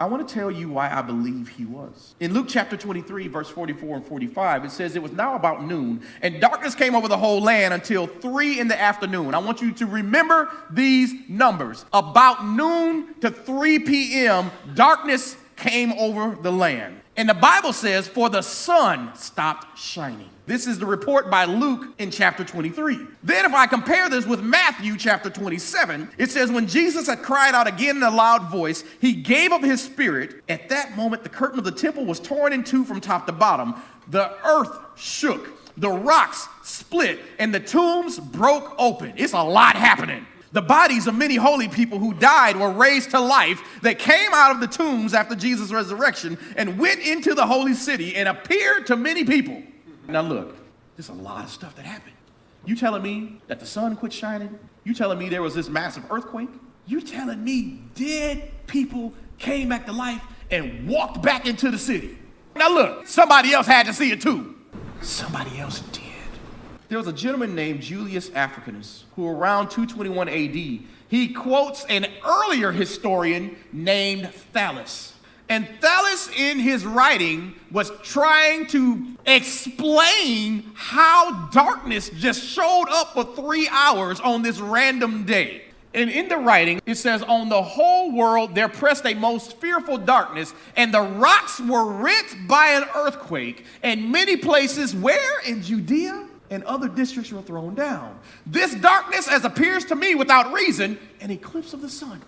I want to tell you why I believe he was. In Luke chapter 23, verse 44 and 45, it says, "It was now about noon, and darkness came over the whole land until 3 in the afternoon." I want you to remember these numbers. About noon to 3 p.m., darkness came over the land. And the Bible says, "For the sun stopped shining." This is the report by Luke in chapter 23. Then if I compare this with Matthew chapter 27, it says, "When Jesus had cried out again in a loud voice, he gave up his spirit. At that moment, the curtain of the temple was torn in two from top to bottom. The earth shook, the rocks split, and the tombs broke open." It's a lot happening. The bodies of many holy people who died were raised to life. They came out of the tombs after Jesus' resurrection and went into the holy city and appeared to many people. Now look, there's a lot of stuff that happened. You telling me that the sun quit shining? You telling me there was this massive earthquake? You telling me dead people came back to life and walked back into the city? Now look, somebody else had to see it too. Somebody else did. There was a gentleman named Julius Africanus who around 221 AD, he quotes an earlier historian named Thales. And Thales in his writing was trying to explain how darkness just showed up for 3 hours on this random day. And in the writing, it says, "On the whole world there pressed a most fearful darkness, and the rocks were rent by an earthquake, and many places where in Judea and other districts were thrown down. This darkness, as appears to me without reason, an eclipse of the sun."